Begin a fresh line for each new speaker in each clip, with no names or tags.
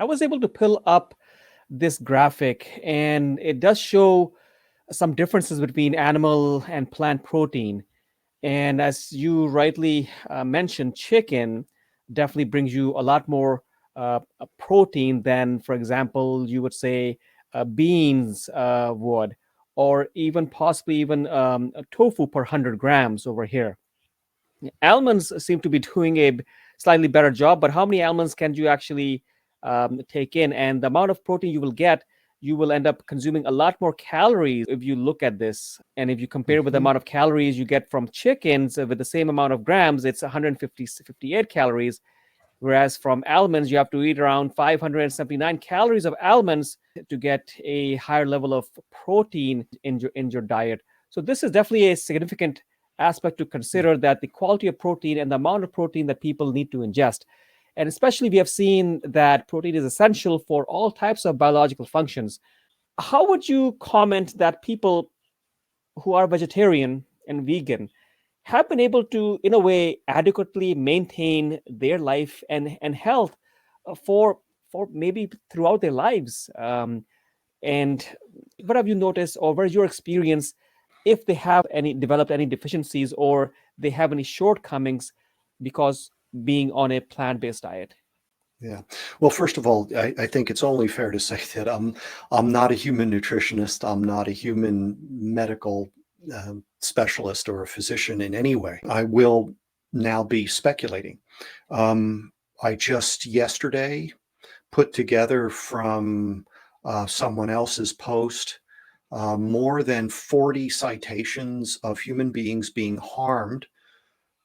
I was able to pull up this graphic, and it does show some differences between animal and plant protein. And as you rightly mentioned, chicken definitely brings you a lot more protein than, for example, you would say beans would, or even possibly even tofu per 100 grams over here. Almonds seem to be doing a slightly better job, but how many almonds can you actually take in? And the amount of protein you will get, you will end up consuming a lot more calories if you look at this. And if you compare with the
Hmm.
amount of calories you get from chickens with the same amount of grams, it's 158 calories. Whereas from almonds, you have to eat around 579 calories of almonds to get a higher level of protein in your diet. So this is definitely a significant aspect to consider, that the quality of protein and the amount of protein that people need to ingest. And especially we have seen that protein is essential for all types of biological functions. How would you comment that people who are vegetarian and vegan have been able to, in a way, adequately maintain their life and health for maybe throughout their lives? And what have you noticed, or what is your experience, if they have any developed any deficiencies or they have any shortcomings because being on a plant-based diet?
Yeah. Well, first of all, I think it's only fair to say that I'm not a human nutritionist. I'm not a human medical specialist or a physician in any way. I will now be speculating. Um, I just yesterday put together from someone else's post more than 40 citations of human beings being harmed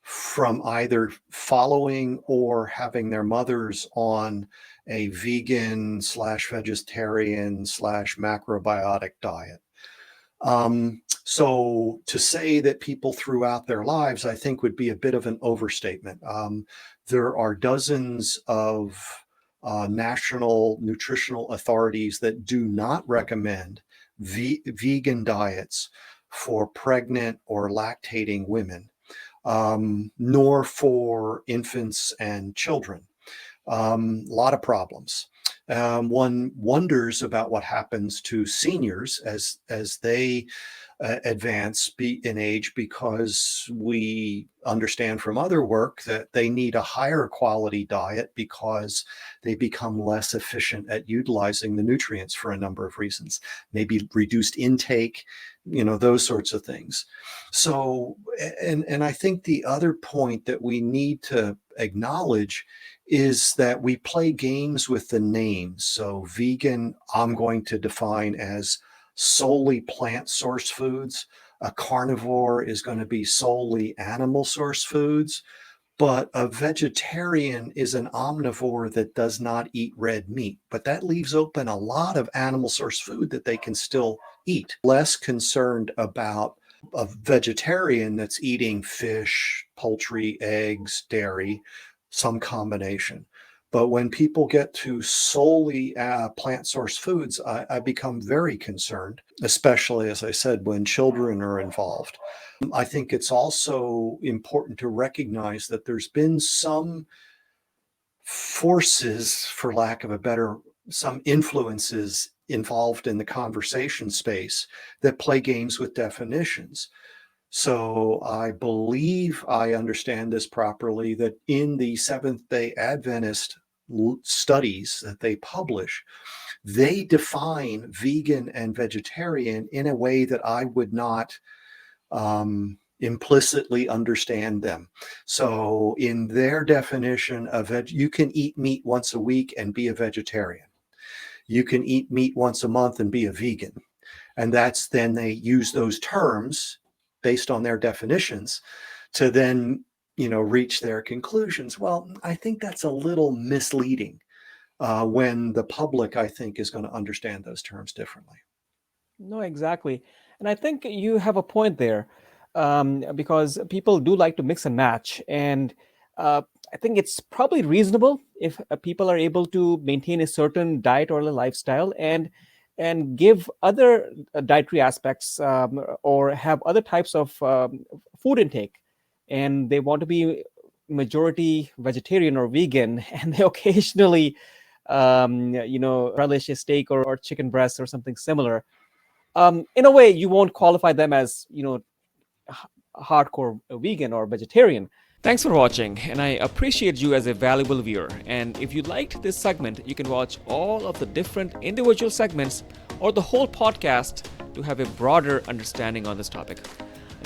from either following or having their mothers on a vegan slash vegetarian slash macrobiotic diet. So to say that people throughout their lives, I think, would be a bit of an overstatement. There are dozens of national nutritional authorities that do not recommend vegan diets for pregnant or lactating women, nor for infants and children. A lot of problems. One wonders about what happens to seniors as they advance in age, because we understand from other work that they need a higher quality diet because they become less efficient at utilizing the nutrients for a number of reasons, maybe reduced intake, those sorts of things. So, and I think the other point that we need to acknowledge is that we play games with the names. So vegan, I'm going to define as solely plant source foods. A carnivore is going to be solely animal source foods. But a vegetarian is an omnivore that does not eat red meat. But that leaves open a lot of animal source food that they can still eat. Less concerned about a vegetarian that's eating fish, poultry, eggs, dairy, some combination. But when people get to solely plant source foods, I become very concerned, especially, as I said, when children are involved. I think it's also important to recognize that there's been some forces, for lack of a better, some influences involved in the conversation space that play games with definitions. So I believe I understand this properly, that in the Seventh-day Adventist studies that they publish, they define vegan and vegetarian in a way that I would not implicitly understand them. So in their definition of you can eat meat once a week and be a vegetarian. You can eat meat once a month and be a vegan. And that's then they use those terms based on their definitions to then, reach their conclusions. Well, I think that's a little misleading when the public, I think, is going to understand those terms differently.
No, exactly. And I think you have a point there, because people do like to mix and match. And I think it's probably reasonable if people are able to maintain a certain diet or a lifestyle and give other dietary aspects, or have other types of food intake. And they want to be majority vegetarian or vegan, and they occasionally relish a steak or chicken breast or something similar, in a way, you won't qualify them as, hardcore vegan or vegetarian. Thanks for watching, and I appreciate you as a valuable viewer. And if you liked this segment, you can watch all of the different individual segments or the whole podcast to have a broader understanding on this topic.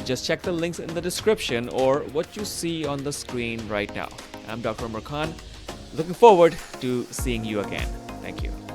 Just check the links in the description or what you see on the screen right now. I'm Dr. Umer Khan. Looking forward to seeing you again. Thank you.